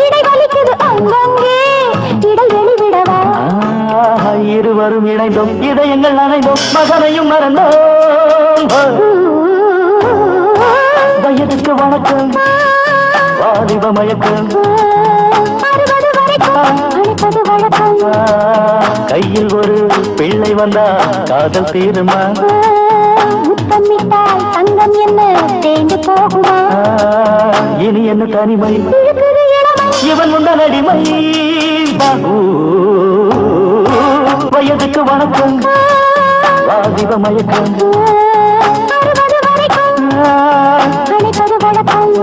இடை வலிக்குது அங்கங்கே இடைவெளி விடவா இருவரும் இணைந்தோம் இதயங்கள் அணைந்தோம் மகனையும் மறந்தோம் வயதுக்கு வணக்கம் வாலிப மயக்கம் அழைப்பது வழக்கம் கையில் ஒரு பிள்ளை வந்தா காதல் தீருமா முத்தமிட்டால் தங்கம் என்ன தேண்டு போகுமா இனி என்ன தனிமை இவன் உண்டல் அடிமை வயதுக்கு வணக்கம் வாலிப மயக்கம் அழைப்பது வழக்கம்